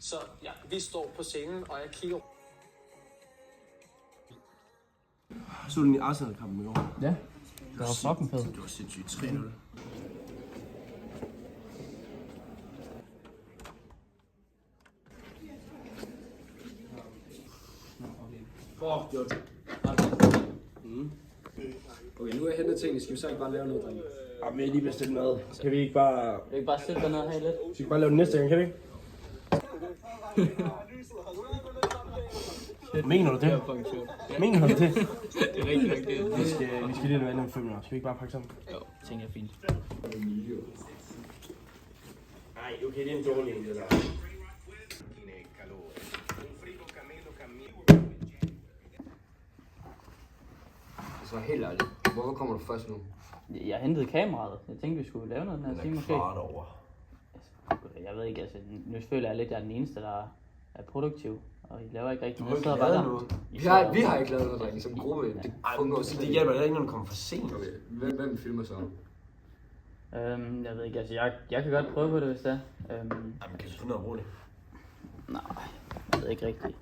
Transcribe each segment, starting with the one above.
Så ja, vi står på scenen, og jeg kigger. Så du den i Arsenal-kampen i går? Ja, det var fucking fedt. Det var sindssygt 3-0. Fuck, jo. Okay, nu er jeg hentet tingene. Skal vi så ikke bare lave noget, drenge? Ja, vi har lige bestilt mad. Kan vi ikke bare... Vil du ikke bare stille dig ned og have lidt? Skal vi bare lave det næste gang, kan vi ikke? Mener du det? Det er fucking sjovt. Mener du det? Det er rigtig rigtigt. Vi skal lige være 5 minutter. Skal vi ikke bare pakke sammen? Jo, tænker jeg fint. Nej, okay, det er en dårlig en, det der. Så helt ærligt. Hvorfor kommer du først nu? Jeg hentede kameraet. Jeg tænkte, vi skulle lave noget den her time måske. Kvart over. Jeg ved ikke, altså, nu føler jeg lidt, at jeg er den eneste, der er produktiv. Og I laver ikke rigtig Du har ikke Jeg sidder lavet bare noget. Vi har ikke lavet noget, drenge, som gruppe. Det fungerer Det hjælper heller ikke, når du kommer for sent. Okay, hvem filmer så? Jeg ved ikke, altså jeg kan godt prøve på det, hvis det er. Jamen, kan du finde noget roligt? Nej, jeg ved ikke rigtigt.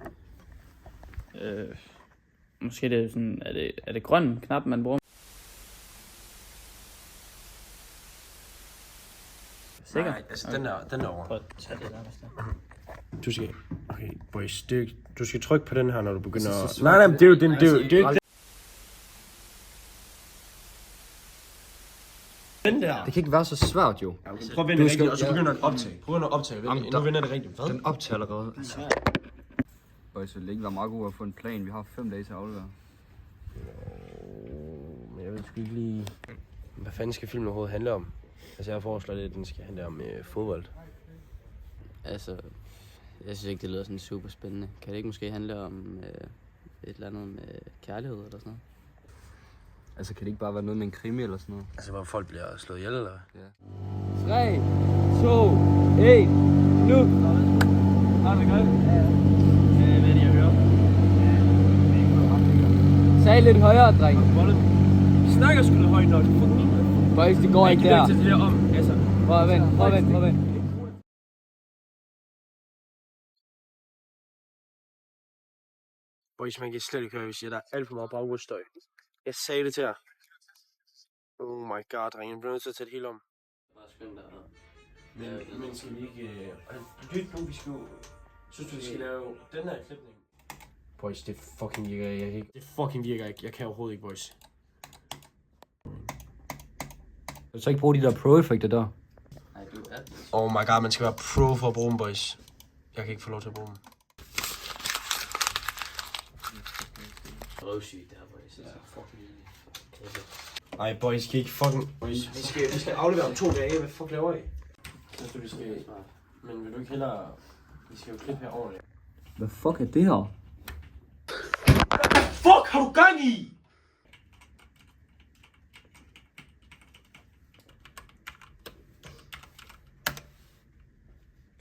Måske det er sådan, er det grøn knap, man bruger? Sikker? Nej, altså den er over. Prøv at tage det der, hvis det er. Du skal... Okay, boys, du skal trykke på den her, når du begynder Så at... Nej, det er jo den... Det er jo ikke... Den der. Det kan ikke være så svært, jo. Prøv at vende det rigtigt, og så begynder at optage. Prøv at optage. Nu vender det rigtigt. Hvad? Den optager allerede. Boys, det vil ikke være meget godt at få en plan. Vi har 5 dage til at aflevere. Men jeg ved sgu ikke lige... Hvad fanden skal filmen overhovedet handle om? Altså, jeg foreslår lidt, at den skal handle om fodbold. Altså, jeg synes ikke, det lyder sådan super spændende. Kan det ikke måske handle om et eller andet med kærlighed eller sådan noget? Altså, kan det ikke bare være noget med en krimi eller sådan noget? Altså, hvor folk bliver slået ihjel, eller hvad? Ja. 3, 2, 1, nu! Har du det godt? Ja. Hvad er det, jeg hører? Sag lidt højere, dreng. Vi snakker sgu da højt nok. Boys, det går ikke der. det der om, altså. Prøv at vent. Boys, man kan slet ikke høre, hvis jeg der er alt for meget baggrundsstøj. Jeg sagde det til jer. Oh my god, drenge. Jeg bliver nødt til at tage det hele om. Meget skønt at Men skal vi ikke... Lyt nu, vi skal jo... Synes du, vi skal lave den her klipning? Boys, det fucking virker ikke. Det fucking virker ikke. Jeg kan overhovedet ikke, boys. Du så ikke bruge de der pro-effekter der? Nej, du er Oh my god, man skal være pro for at bruge dem, boys. Jeg kan ikke få lov til at bruge dem. røvsygt der, boys. Det er så fucking kæmpe. Ej, boys, kan I ikke fucking... Boys, vi skal aflevere om 2 dage. Hvad fuck laver I? Synes du, vi skal... Men vil du ikke hellere... Vi skal jo klippe her ordentligt. Hvad fuck er det her? Hvad fuck har du gang i?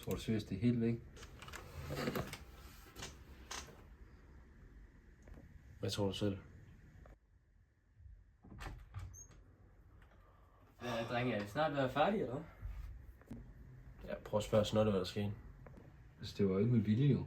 Tror du seriøst, det er helt væk? Hvad tror du selv? Drenge, er vi snart været færdige, eller hvad? Ja, prøv at spørge Snotte, hvad der skete. Altså, det var ikke med vilje, jo.